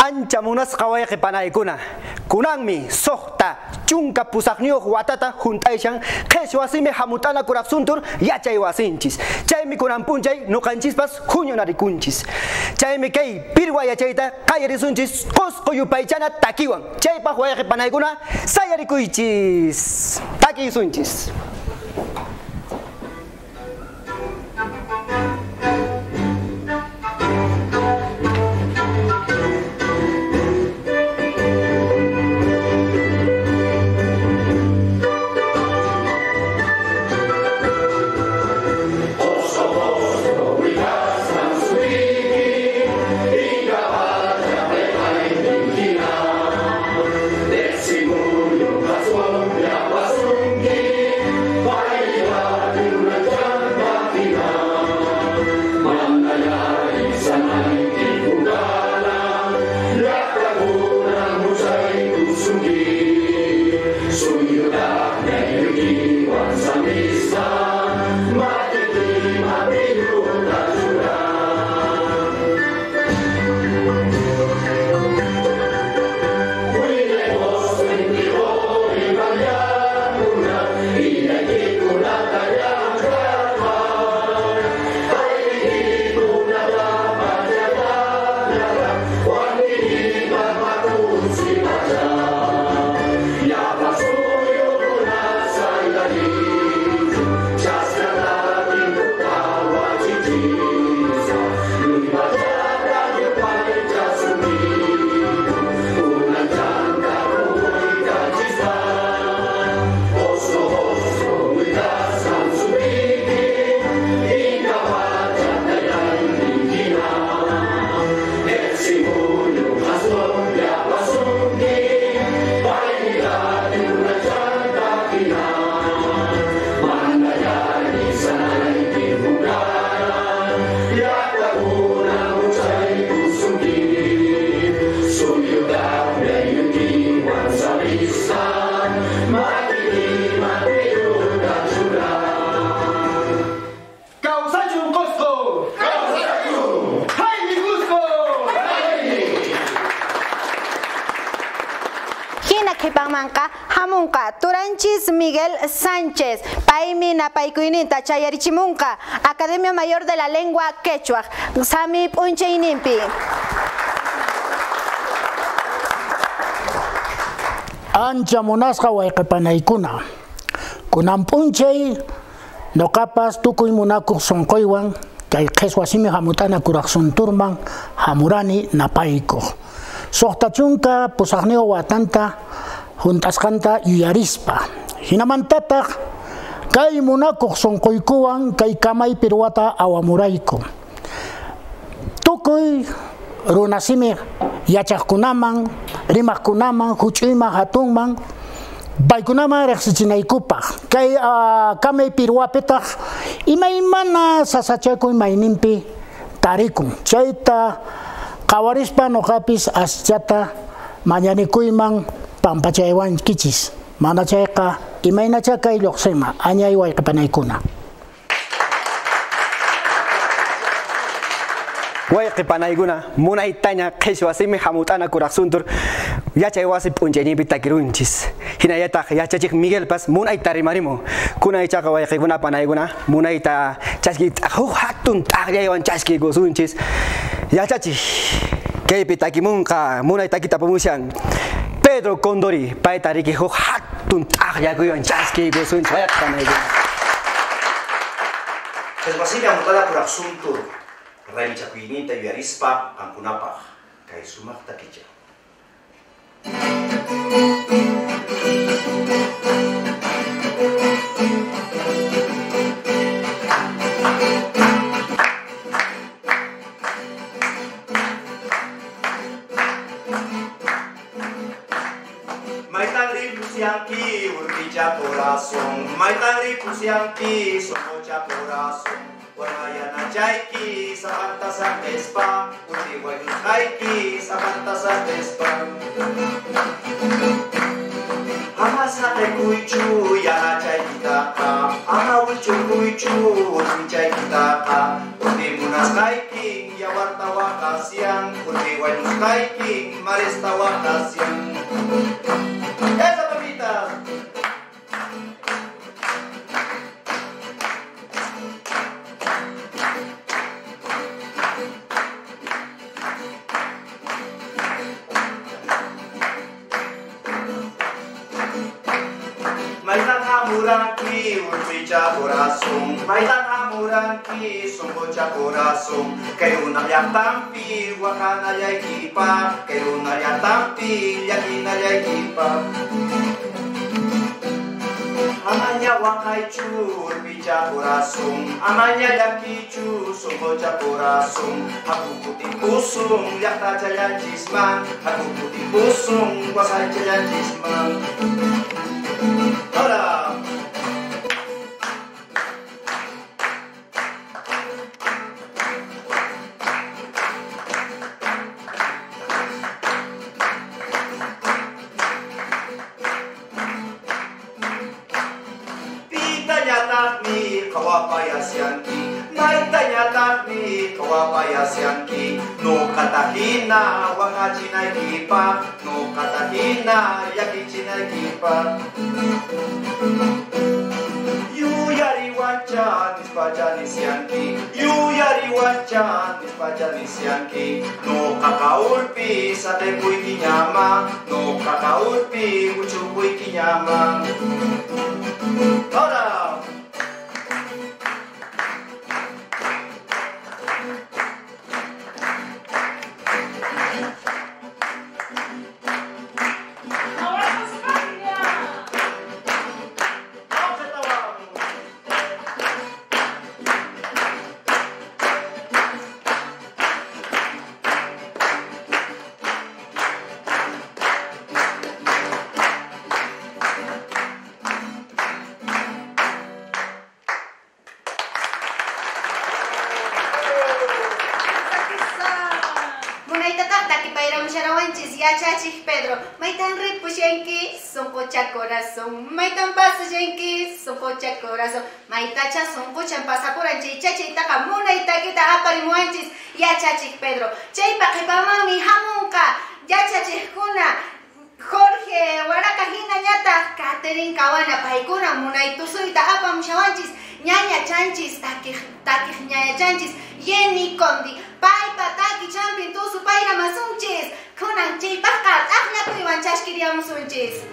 Ancha munas kaway kipanaykuna. Kunangmi sohta chunka pusaknyo watata juntaishan qeshwasimi hamutana kuraksuntur yachay wasinchis. Chaymi kunan punchay nuqanchispas huñunarikunchis. Chaymi kay pirwa yachayta qayarisunchis qusqu yupaychana takiwan. Chaypaq wayqa qipanaykuna sayarikuychis. Takisunchis. Manca, Hamunca, Turanchis Miguel Sánchez, Paimina Paikuinita, Chayarichimunca, Academia Mayor de la Lengua Quechua, Sami Puncheinimpi. Ancha monasqa wayqipanaykuna. Kunan punchey no capas tukuy munakuq sonqoywan kay qheswasimi hamutana kuraqsunturman hamurani napaykuq. Soqtachunka pusaqniqa watanta juntasqanta yuyarispa. Hinamantataq kay munakuq sonqoykuwan kay kamay pirwata awamurayku. Tukuy runasimi yachaqkunaman, rimaqkunaman, huch'uyman, hatunman, baykunaman riqsichinaykupaq. Kay kamay pirwapitaq imaymana sasachaykuy mayninpi tarikun. Chayta qawarispa nuqapis aschata mañanikuyman pampachaywankichis. Mana chayqa imaynacha kay lluqsima añay wayqipanaykuna. Wayqipanaykuna munaytaña qheswasimi hamut'ana kuraqsuntur yachay wasi p'unchayninpi takirunchis. Hinallataq yachachiq Miguelpas munayta rimarimun. Kunaychaqa wayqipanaykuna munayta chaskita huk hatun t'aqllaywan chaskikusunchis. Yachachiq kaypi takimunqa munay takitapamushan Pedro Condori payta riki huk hatun t'aqllaywan chaskikusunchis wayqipanaykuna. Qheswasimi hamut'ana kuraqsuntur Raichakuyninta yuyarispa ankunapaq kay sumaqta kicha. Maitan ripusianki urkicha corazón, maitan ripusianki somocha corazón. Wanayana chaiki sapanta santespa, utiwayus haiki sapanta santespa. Ama sate kuichu yana chaikitaka, ama wichu kuichu uti chaikitaka. Uti munas haiki yawarta wakasian, utiwayus hiking, maresta vacación. Esa papita. Maitan hamuranki, urpicha corazón. Maitan hamuranki, sombocha corazón. Que una ya tampi, wakana ya equipa. Que una ya tampi, yakina ya equipa. Amanya wakaichu, urpicha corazón. Amanya yakichu, sombocha corazón. Aku putih pusung, yakta jaya jisman. Aku putih pusung, wasai jaya jisman. Ahora. Pitanya takni kawapayasyanki. Naitanya takni kawapayasyanki. No katahina wangachinay kipa. No katahina yakichinay kipa. Yuyari wanchan nispajanisianki. Yuyari wanchan nispajanisianki. No kakaulpi sate pui kinyama. No kakaulpi ucu pui kinyama. Ahora. Chachik Pedro, maitan ripushenki, soncocha corazón, maitan pasashenki, soncocha corazón, maitacha soncocha pasaporanchi, chachita camuna y taquita aparimuanchis, ya Chachik Pedro, chaypa mami hamunka, ya Chachikuna, Jorge, Huaracajina ñata, Catherine Cawana, paikuna, munaitusuita apam shawanchis, ñaña chanchis, takij ñaña chanchis, Jenny Condi, paipa taki champin tusu paira masunchis, kunan chaypakat, ahna kuiwan chashkiriamusunchis.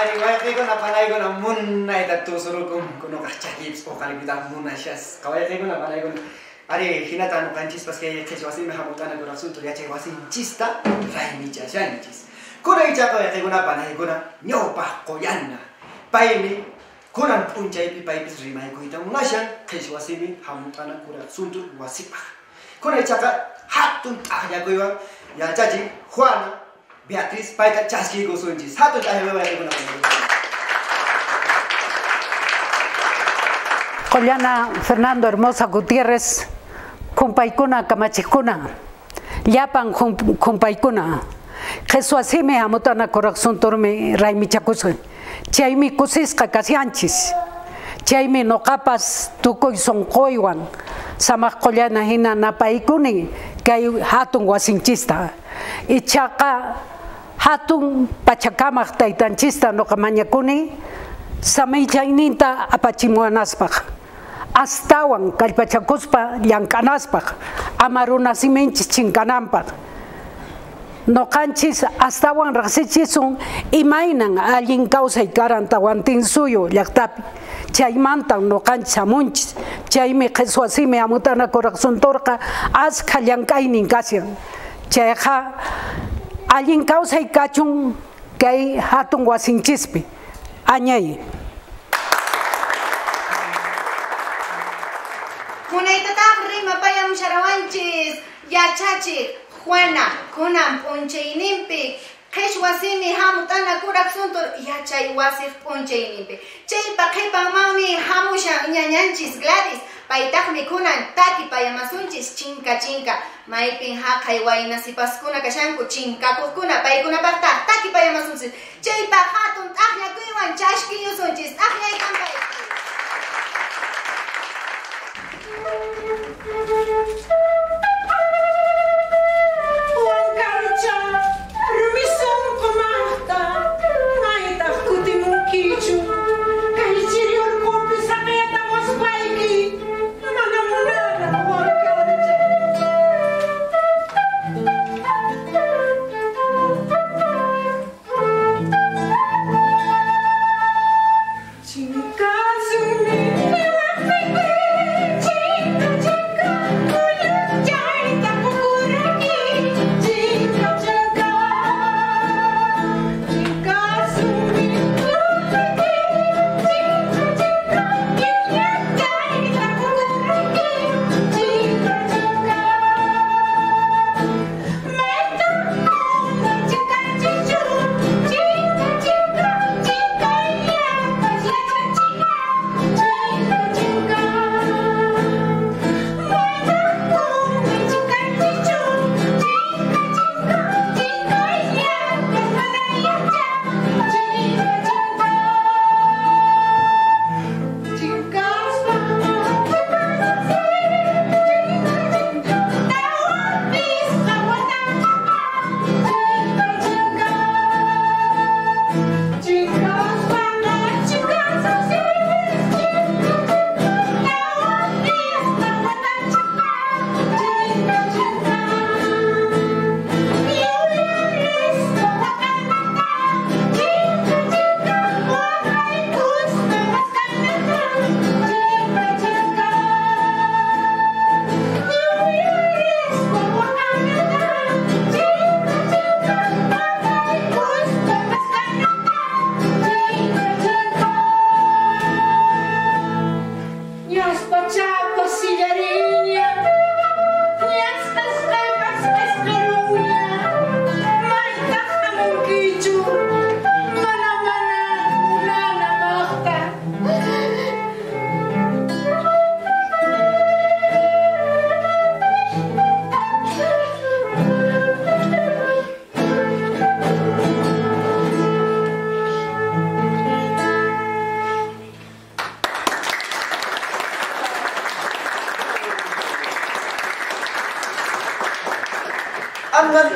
hari wajib ko na panay ko na muna ito suruh kuno kacakips o kalimutan muna siya. Kawai ko na panay ko. Ari hinata no kanchis pas que wasi me hamutana ko rasul to ya che wasi chista rai mi cha shan chis. Kuna icha ko ya na panay ko na nyopa ko yan na. Pai mi kunan punjai pi pai bis rimai ko itang ngasyan wasi mi hamutana ko rasul to wasi pa. Kuna icha ka hatun ahya ko ya chaji Juana Beatriz paita chaski ko sunchis. Hatun ahya ko na. Collana Fernando Hermosa Gutiérrez, Kumpaikuna Kamachikuna, Yapan Kumpaikuna, Jesuasime Amutana Corazón Torme Raimi Chacusa, Chaimi Cusisca Casianchis, Chaimi no capas Tucoy son Coiwan, Samach Collana Hina Napaikuni, Kay Hatun Wasinchista, Ichaka Hatun Pachakamach Taitanchista no Kamanyakuni, Samay Chaininta Apachimuanaspach. Astawan kalpachakuspa yankanaspak amaruna simenchis chinkanampak no kanchis astawan rasichisun imainan allin causa karantawantin suyo llaqtapi chaymantan no kanchis amunchis chaymi Jesuasimi amutana corazontorqa asqa llank'aynin kasyan chayqa allin causa kachun kay hatun wasinchispi añay. Kunay tatap rima payam sharawanchis yachachi Juana kunam punchaynimpi Jesuasimi hamutana corazontor yachay wasif punchaynimpi chaypa qhipanmanmi hamushan ñañanchis Gladys paytaqmi kunan taki payamasunchis chinka maypin haqay waynasipaskuna kashanku chinkakuqkuna paykunapaqtaq taki payamasunchis chaypa hatun t'aqñakuywan chashkiyusunchis t'aqñaykan pay.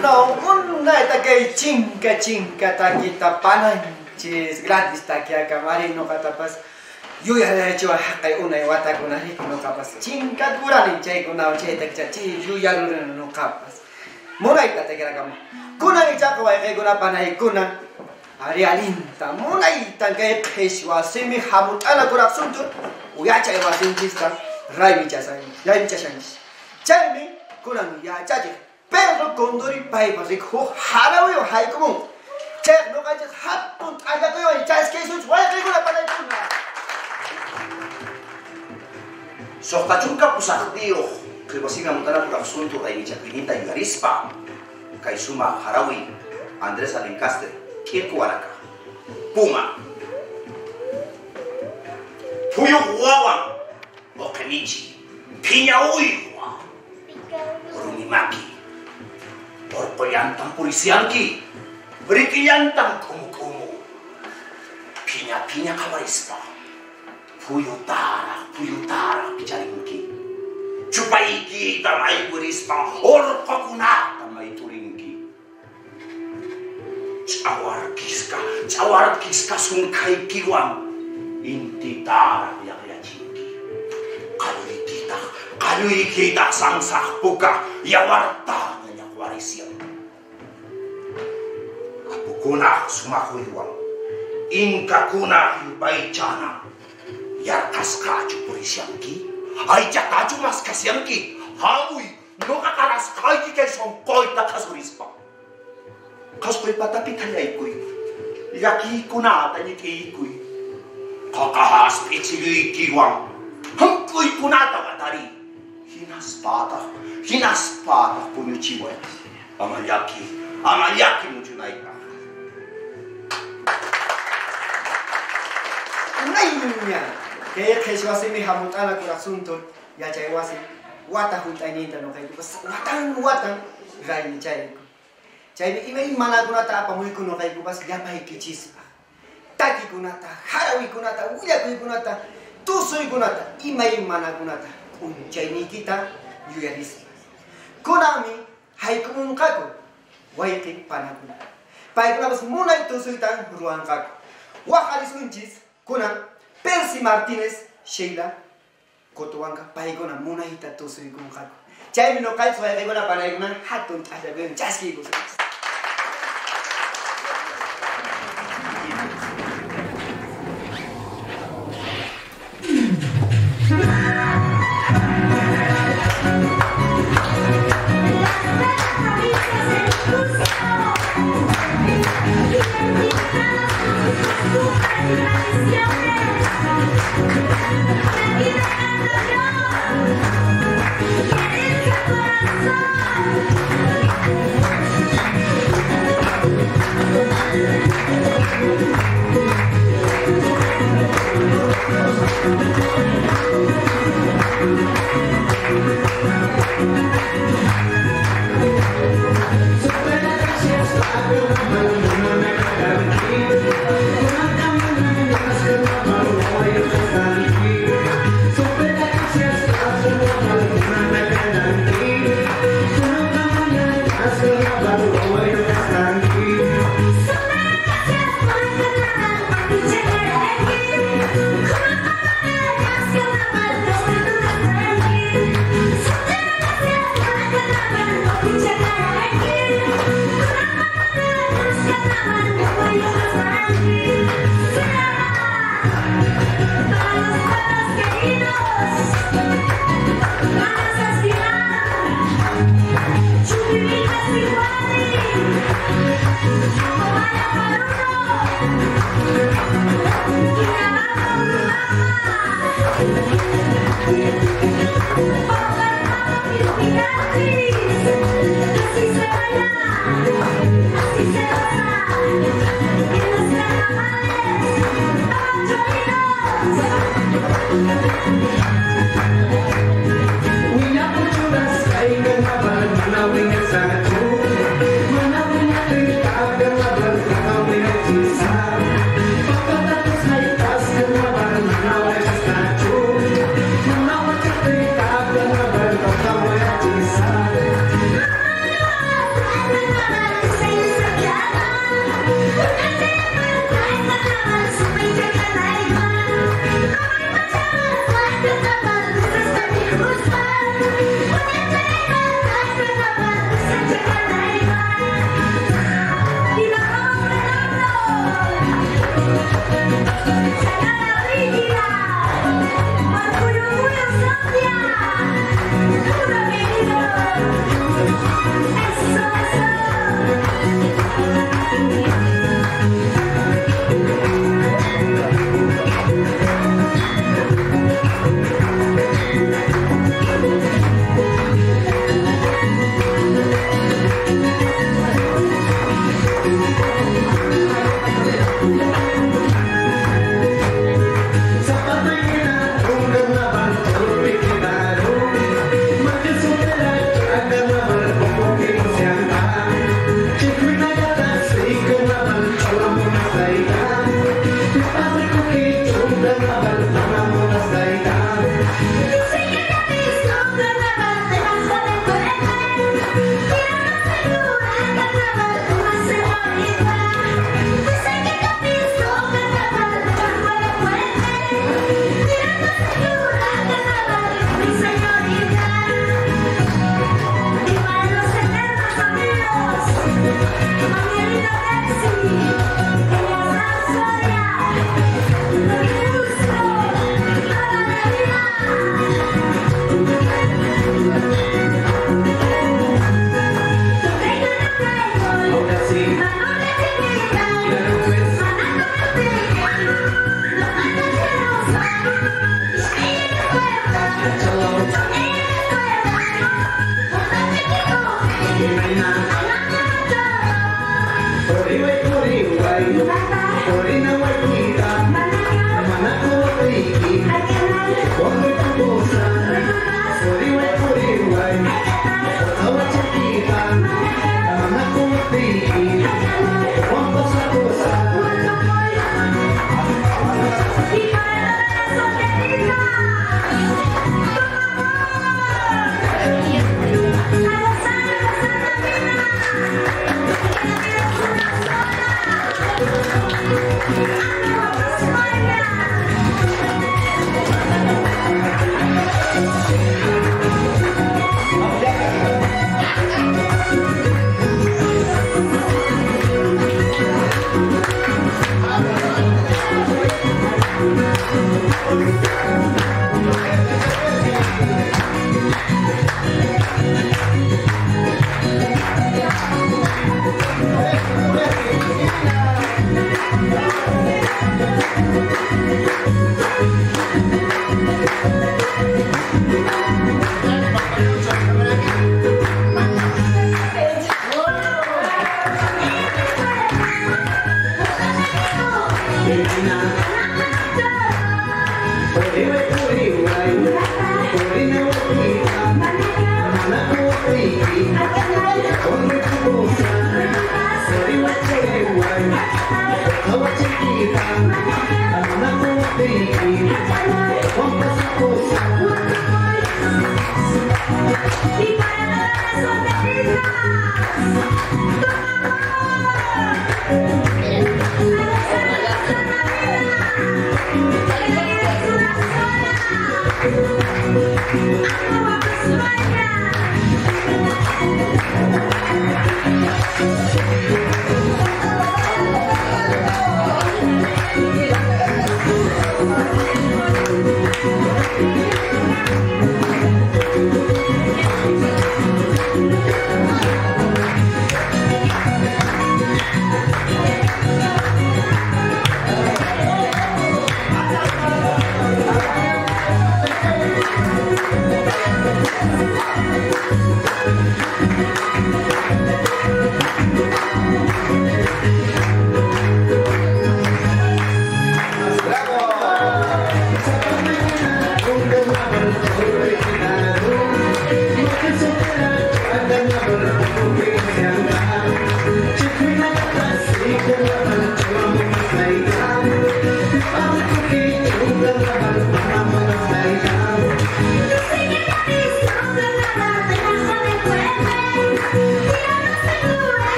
No, una que chinga taquita pananchis gratis taquia camarino catapas. Yo ya he hecho una iguata con rico no capas. Chinga curani chay con una cheta chachi, yo ya no capas. Moraita te queda cama. Kuna y chaco va a una panay kuna. Arialinta, monaita que peswa semi hamut ana kurak suntur, uyacha wasinchista, raimichasang, yaimichasangis. Chaymi kunan yachaje, pero condori paipas iko harawi haikumu. Chay no kaje hatun agakoyo ichas que sus waya que kuna para kuna. Sohtachunka pusakdio, que wasina mutana kurak suntur raimichakwinita yarispa. Kaisuma harawi, Andrés Alencastre. Kirkuaraka, Puma, Puyo Wawan, Okenichi, Piña Uiwa, Runimaki, Orpoyantan Purisianki, Brikiyantan Kumukumu, Piña Piña Kawarispa, Puyutara, Picharinki, Chupaiki, Tamay Purispa, Orkokuna, Tamay Turinki. Cawar kiska sungkai kiwang inti tara yang cinki kalui kita sangsak buka yawarta banyak warisian apukuna sumakuiwang ingka kuna hibai cana yarkas kaju purisianki aja kaju mas kasianki hamui noka karas kai kai songkoi takasurispa Kaspoi patapi kaya ikui, yaki kunata ni ikui, kakahas pichili kiwang, hangkui kunata watari, hinaspata punyuchiwa, amayaki mujunaita. Nainya, kaya keswasi mi hamutana kurak suntur, ya cai wasi, wata huntani inta no kai bas, watan, rai ni cai. Jadi ini mana kunata apa mui kuno kai kubas japai kicis. Taki kunata, harawi kunata, uya kunata, tusui kunata, imai mana kunata. Unjai ni kita yuyaris. Kunami hai kumun kaku, waiti panakuna. Pai kunabas munai tusui tan ruang kaku. Wakalis unjis kuna Percy Martinez Sheila kotuangka pai kuna munai hita tusui kun kaku. Jadi no kai suai kai kuna panai kuna hatun ada ben jaski kusus.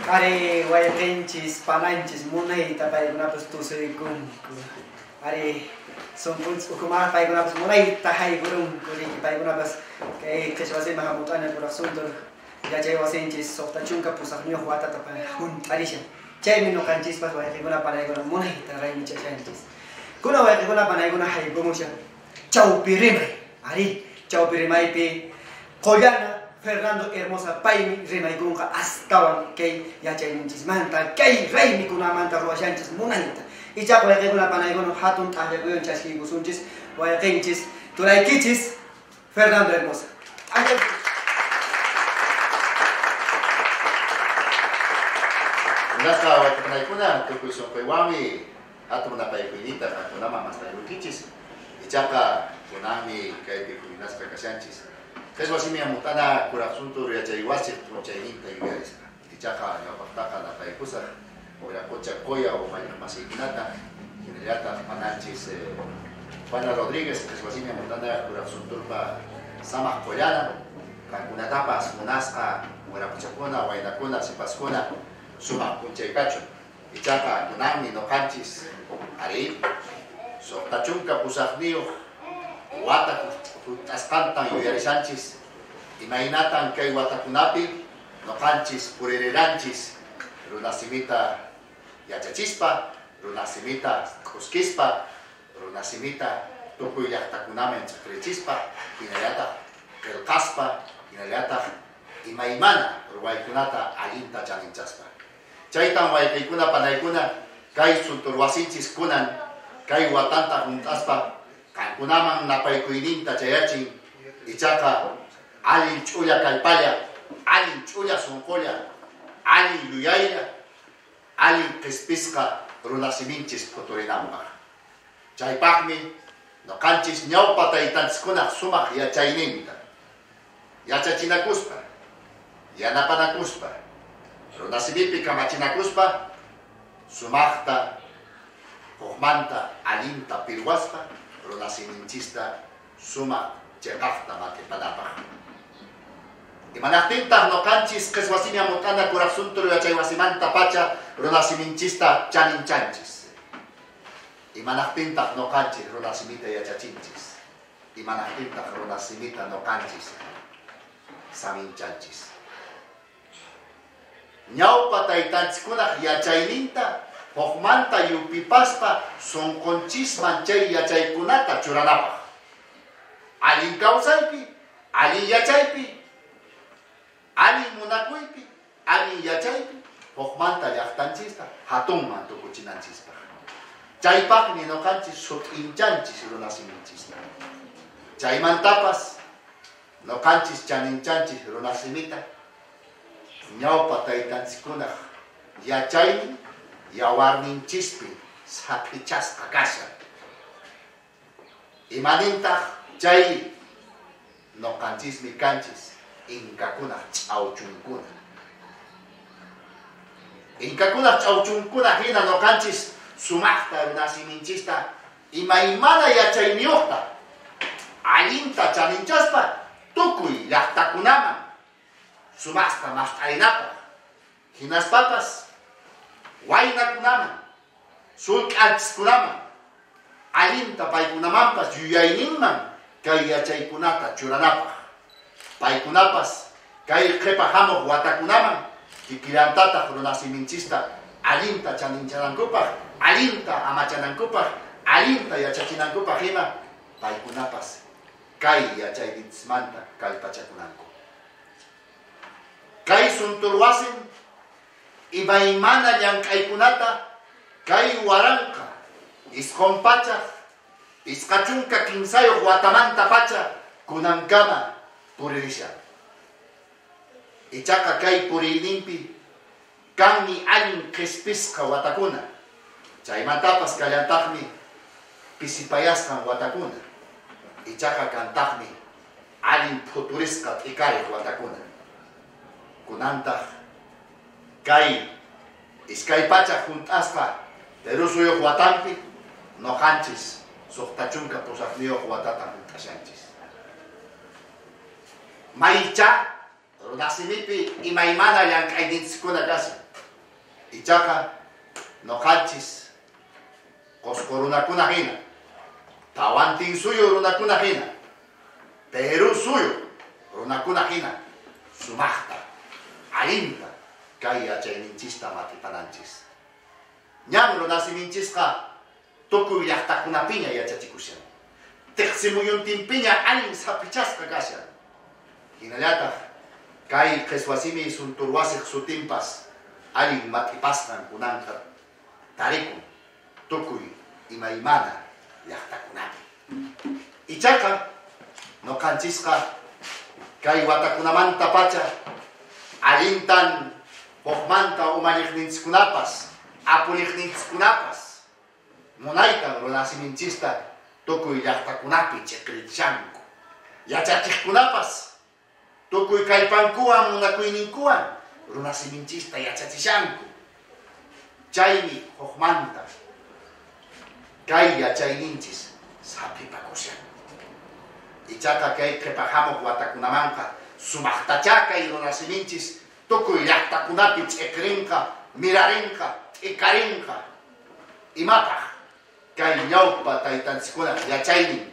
Are wayqinchis pananchis munayta paykunapas tusuykunku. Are sonpunchis ukumaqa paykunapas munayta hayk'urunku riki paykunapas kay qhichwasima hamut'ana kuraqsuntur yachay wasinchis suqta chunka pusaqniyuq watata hunt'arishan. Chaymi nuqanchispas wayqikuna panaykuna munayta raymichashanchis. Kuna wayqikuna panaykuna haykumushan chawpi rimay. Ari chawpi rimaypi qollana Fernando Hermosa paymi rimaykunqa astawan kay yachayninchismanta kay raymikunamanta ruwashanchis munayta. Ichaqa wayqikuna panaykuna hatun t'aqllakuywan chaskiykusunchis wayqinchis turaykichis Fernando Hermosa. Nasa wayqinaykuna tukuy sunquywanmi hatun napaykuynita qankunaman mastaykukichis. Ichaqa kunanmi kaypi kuynasqa kashanchis. Qhichwasimi hamut'ana kuraqsuntur yachaywachiq p'unchayninta yuyarisqa. Ichaqa ñawpaqtaqa napaykusaq Uracocha Coya o Masaykunata, hinallataq mananchis Juana Rodríguez, qhichwasimi hamut'ana kuraqsunturpa samaq qollana, kankunatapas munasqa Uracochakuna, waynakuna, sipaskuna sumaq p'unchaykachun. Ichaqa kunanmi nuqanchis ari suqta chunka pusaqniyuq wata hunt'asqantan yuyarishanchis imaynatan kay watakunapi nuqanchis puririrqanchis runasimita yachachispa, runasimita q'uskispa, runasimita tukuy llaqtakunaman ch'aqrichispa, hinallataq qillqaspa, hinallataq imaymana ruwaykunata allinta chaninchaspa. Chaytan wayqiykuna panaykuna kay suntur wasinchis kunan kay watanta hunt'aspa kankunaman napaykuyninta chayachin ichaqa allin ch'ulla kallpalla, allin ch'ulla sunqulla, allin yuyaylla, allin qispisqa runasiminchis futurinanpaq. Chaypaqmi nuqanchis ñawpa taytanchikkunaq sumaq yachayninta yachachinakuspa, yanapanakuspa, runasimipi kamachinakuspa, sumaqta hukmanta allinta pirwaspa, runasiminchista sumaq chayqaqta matipanapaq. Imanaqtintaq nuqanchis qhichwasimi hamut'ana kuraqsuntur yachaywasimanta pacha runasiminchista chaninchanchis. Imanaqtintaq nuqanchis runasimita yachachinchis. Imanaqtintaq runasimita nuqanchis saminchanchis. Ñawpa taytanchikkunaq yachayninta hukmanta yupipaspa sunqunchisman chay yachaykunata churanapaq. Allin kawsaypi, allin yachaypi, allin munakuypi, allin yachaypi hukmanta llaqtanchista hatunman tukuchinanchispaq. Chaypaqmi nuqanchis sut'inchanchis runasiminchista. Chaymantapas nuqanchis chaninchanchis runasimita ñawpa taytanchikkunaq yachaynin yawarninchispi saqichasqa kashan. Imanintaq chay nuqanchismi kanchis inkakunaq ch'awchunkuna. Inkakunaq ch'awchunkuna hina nuqanchis sumaqta runasiminchista imaymana yachayniyuqta allinta chaninchaspa tukuy llaqtakunaman sumaqta mast'arinapaq. Hinaspapas waynakunaman, sulk'anchikkunaman, allinta paykunamanpas yuyayninman kay yachaykunata churanapaq. Paykunapas kay qhipa hamuq watakunaman kikillantataq runasiminchista allinta chaninchanakupaq, allinta amachanankupaq, allinta yachachinankupaq hina paykunapas kay yachayninchismanta kallpachakunanku. Kay sunturwasin imaymana llank'aykunata kay waranqa isqunpachaq isqachunka kinsayuq watamanta pacha kunankama puririshan. Ichaqa kay puriyninpi kanmi allin qispisqa watakuna. Chaymantapas kallantaqmi pisipayasqan watakuna. Ichaqa kantaqmi allin futurisqa t'ikariq watakuna. Kunantaq kay iskay pacha hunt'asqa Perú suyuq watanpi nuqanchis suqta chunka pusaqniyuq watata hunt'ashanchis. Maycha runasimipi imaymana llank'ayninchikkuna kashan. Ichaqa noqanchis Qusqu runakuna hina, Tawantin suyo runakuna hina, Perú suyo runakuna hina, sumaqta, allinta kay yachayninchista matipananchis. Ñam runasiminchisqa tukuy llaqtakunapiña yachachikushan. Tiqsimuyuntinpiña allin sapichasqa kashan. Hinallataq kay qiswasimi sunturwasiq sutinpas allin matipasqan kunanqa tarikun tukuy imaymana llaqtakunapi. Ichaqa noqanchisqa kay watakunamanta pacha allintan hukmanta umaliqninchikunapas apuliqninchikunapas munaytan runasiminchista tukuy llaqtakunapi chiqrichanku yachachiqkunapas tukuy kallpankuwan munakuyninkuwan runasiminchista yachachishanku. Chaymi hukmanta kay yachayninchis sapipakushan. Ichaqa kay qhipahamuq watakunamanqa sumaqtacha kay runasiminchis tukuy llaqtakunapi ch'iqrinqa, mirarinqa, t'ikarinqa. Imapaq kay ñawpa taytanchikkunaq yachaynin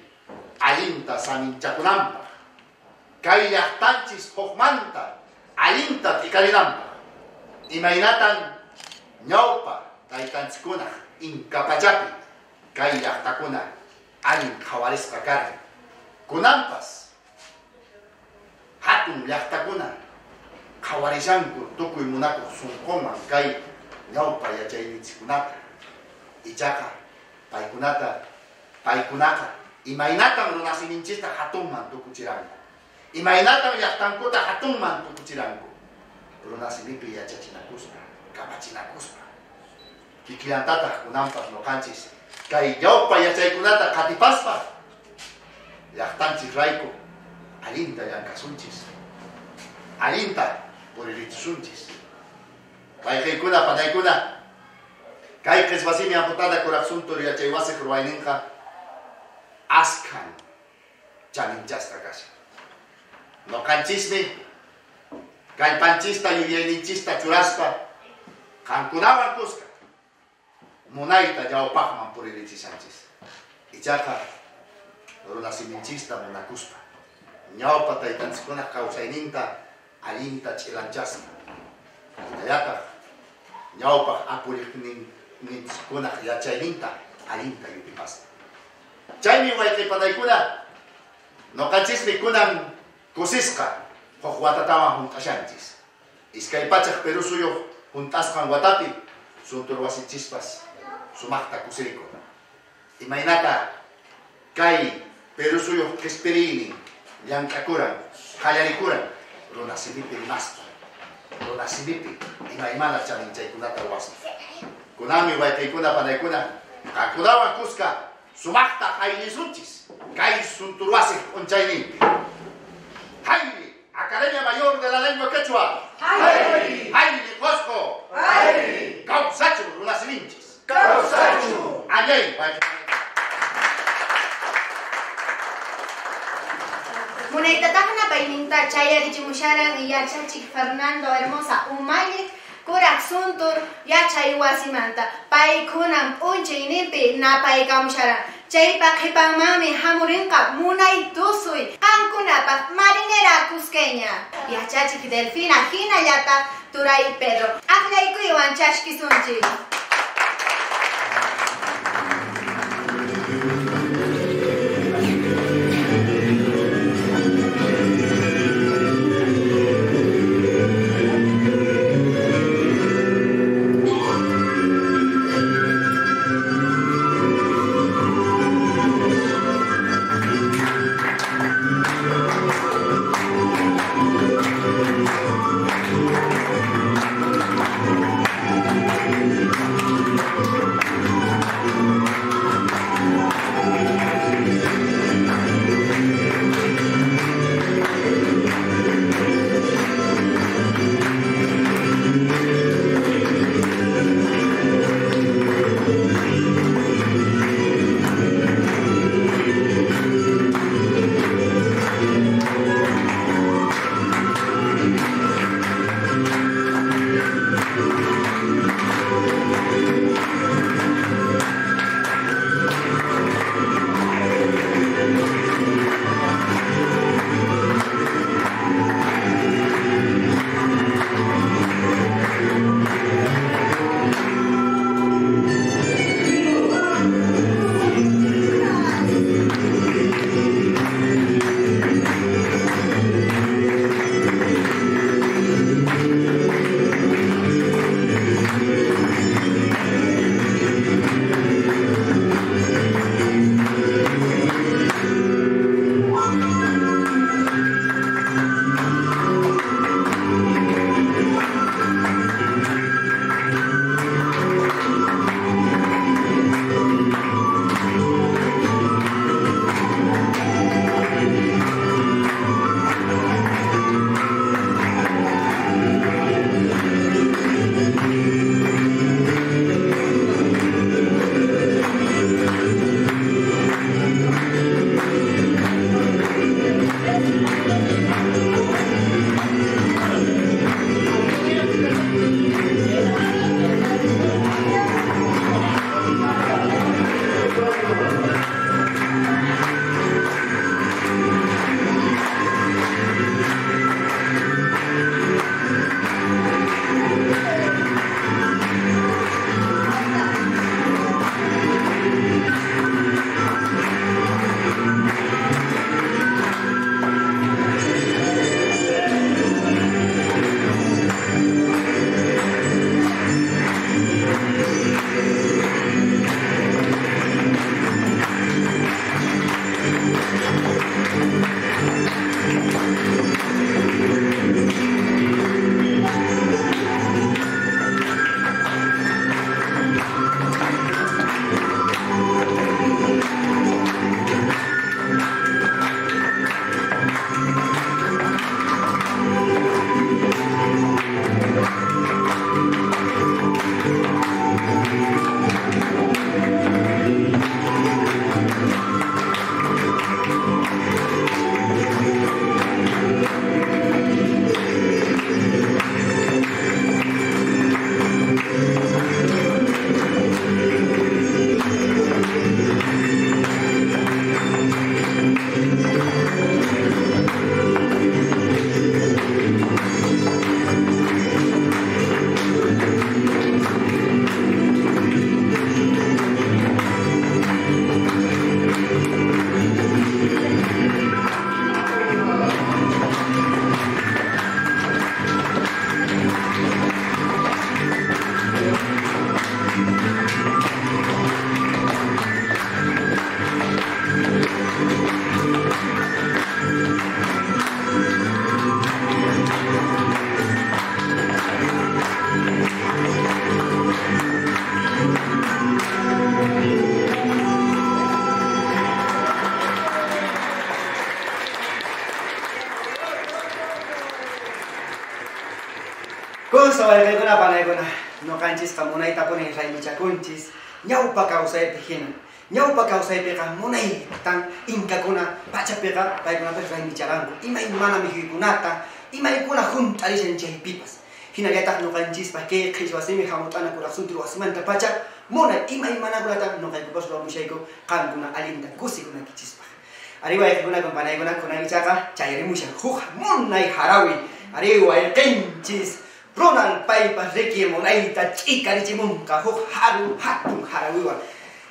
allinta saminchakunanpaq, kay llaqtanchis hukmanta allinta t'ikarinanpaq, imaynatan ñawpa taytanchikkunaq inkapachapi kay llaqtakuna allin qhawarisqa karin kunanpas hatun llaqtakuna qhawarishanku tukuy munakuq sunqunman kay ñawpa yachayninchikkunata. Ichaqa paykunaqa imaynatan runasiminchista hatunman tukuchiranku, imaynatan llaqtankuta hatunman tukuchiranku, runasimipi yachachinakuspa, kamachinakuspa. Kikilantataq kunanpas noqanchis kay ñawpa yachaykunata qatipaspa llaqtanchis rayku allinta llankasunchis, allinta puririchisunchis. Payqiykuna panaykuna kay qiswasimi amputada kuraq suntur yachaywasiq ruwayninqa askan chaninchasqa kashan. Noqanchismi kallpanchista yuyayninchista churaspa qankunawan kusqa munayta ñawpaqman puririchishanchis. Ichaqa runasiminchista munakuspa ñawpa taytanchikkunaq kawsayninta allinta ch'ilanchasqa. Hinallataq ñawpaq apuliqninchikkunaq yachayninta allinta yupipasqa. Chaymi wayqipanaykuna noqanchismi kunan kusisqa huk watatawan hunt'ashanchis. Iskay pachaq Perú suyuq hunt'asqan watapi sunturwasinchispas sumaqta kusirku. Imaynata kay Perú suyuq qhispirinin llank'akuran, qallarikuran runasimipi rimaspa, runasimipi imaymana chaninchaykunata ruwasqa. Kunami wayqiykuna panaykuna qankunawan kusqa sumaqta haylisunchis kay sunturwasiq p'unchayninpi. Hayli, Academia Mayor de la Lengua Quechua. Hayli, Hayli Qusqu. Hayli, Kawsachu runasiminchis. Kawsachu. Allay Munaytataqna payninta chayarichimusharan yachachik Fernando Hermosa Umayniq kuraq suntur yachay wasimanta paykunan p'unchayninpi napaykamusharan. Chaypa qhipanmanmi hamurinqa munay tusuy qankunapaq marinera cusqueña yachachik Delfina hinallata Turay Pedro aqllaykuywan chashkisunchik. panaykuna ñuqanchis munayta puni raymichakunchis ñawpa kawsaypi hina ñawpa kawsaypiqa munaytan inkakuna pachapiqa paykunapiqa raymicharanku imaymana mikhuykunata imaykuna hunt'arishan chaypipas hinallataq ñuqanchispa kay qhichwasimi hamut'ana kuraq suntur wasimanta pacha munay imaymanakunata ñuqaykupas ruwamushayku qankuna allinta kusikunakichispa ari wayqikuna kumpanaykuna kunaychaqa chayrimushan huk munay harawi ari wayqinchis Ronald paypas riki munayta ch'ikarichimunqa huk haru hatun harawiwan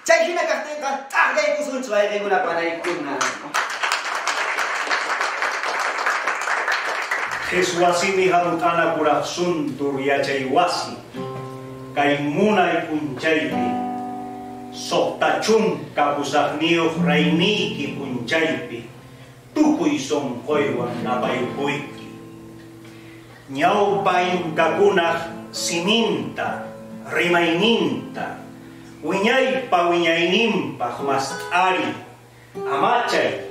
chay hina kaqtinqa t'aqllaykusunchis wayqikuna panaykuna Jesuasimi hamut'ana kuraq suntur yachay wasi kay munay punchaypi soqta chunka pusaqniyuq raymiyki punchaypi tukuy sonqoywan napaykuyki ñawpa inkakunaq siminta rimayninta wiñaypa wiñayninpaq mast'ari amachay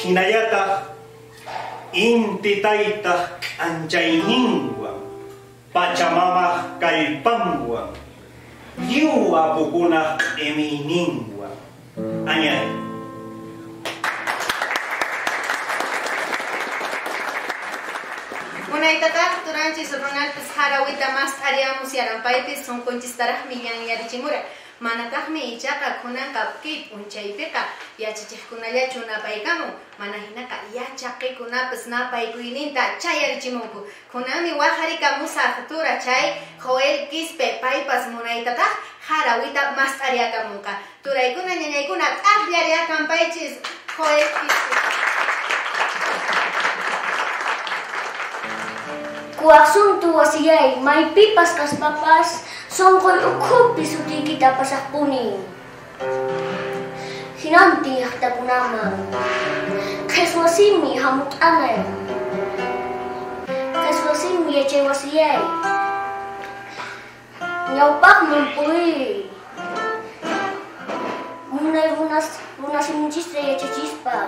hinallataq inti taytaq k'anchayninwan pachamamaq kallpanwan lliw apukunaq q'imiyninwan añay Munaytataq turanchis Ronaldpis harawita mast'ari amusyaran paypis sunqunchis-taraqmi yanyarichimura manataqmi ichaqa kunanqa kay p'unchaypiqa yachachiqkunallachu napaykamun mana hinaqa yachaqikunapis napaykuyninta chayarichimunku kunanmi waqharikamusaq tura chay Joel Quispe paypas munaytataq harawita mast'ariakamunqa turaykuna ñañaykuna t'aqllariakanpaychis Joel Quispe Kuaksuntu wasiyay, may pipas kas papas, songkoy ukhupi sutikita pasak puning. Hinanti hakta punama, keswasimi hamut anay. Keswasimi yache wasiyay, nyaupak mempui. Munay runasimchiste yache chispa.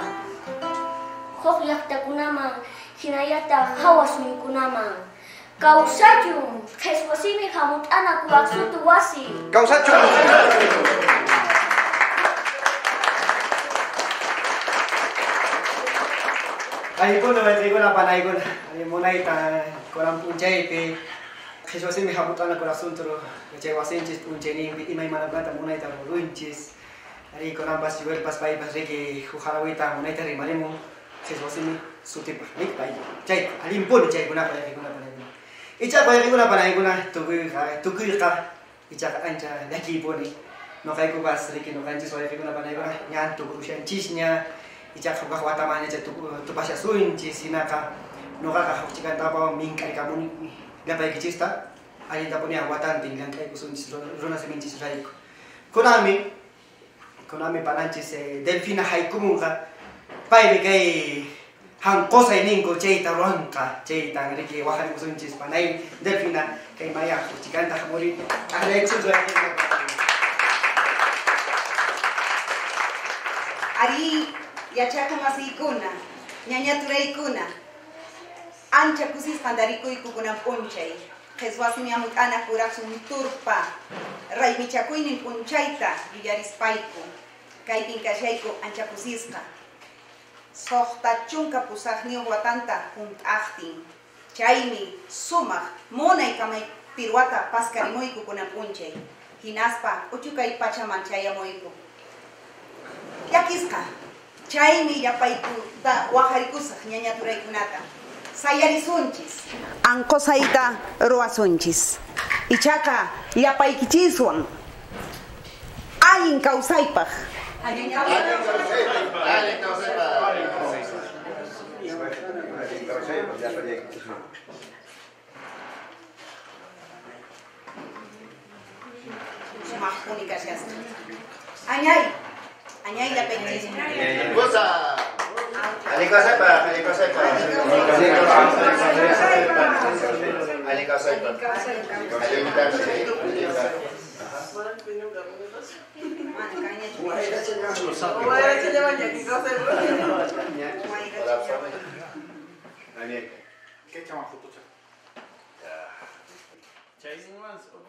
Kok yakta punama, hinayata hawasumi kunama. Kausachum, keswasimi hamut anak waksutu wasi. Kausachum. Ay pun wayqikuna panaykuna ay munayta kurang punchaypi keswasimi hamut anak kurang suntur chay wasinchis punchayninpi imaymanakanta munayta rurunchis ari kunanpas yuelpas paypas riki hujarawita munayta rimarimun keswasimi sutipa nikpay chay alimpuni chaykunapa wayqikuna panaykuna ichaqa wayqikuna panaykuna tukuyqa ichaqa ancha llakipuni noqaykupas riki noqanchis wayqikuna panaykuna ñan tukurushanchishña ichaqa hukaq watamañacha tupashasunchis hinaqa noqaqa hukchikantapawan mink'aykamuni llampaykichista allintapuni watantin llank'aykusunchis runasiminchis rayku kunami pananchis Delfina haykumunqa paymi kay hanqosay ninku chayta ruranqa chaytan riki waqharikusunchis panay Delfina kay maya hukchikanta hamuri aqllaykusunchis Ari yachaqa masiykuna, ñañaturaykuna, ancha kusisqa darikuyku kunan p'unchay. Qhichwasimi hamut'ana kuraq sunturpa, raymichakuynin p'unchayta yuyarispayku. Kaypin kashayku ancha kusisqa. Soqta chunka pusaqniyuq watanta hunt'aqtin. Chaymi sumaq munay kamay pirwata paskarimuyku kunan p'unchay. Hinaspa uchukay pachaman chayamuyku. Yakisqa. Chaymi yapaykuta waqharikusaq ñañaturaykunata sayarisunchis anqosayta ruwasunchis ichaqa llapaykichiswan allin kawsaypaq sumaqpuni kashasqa Añay la pequeña. Cosa. Alika sepa. Chay más o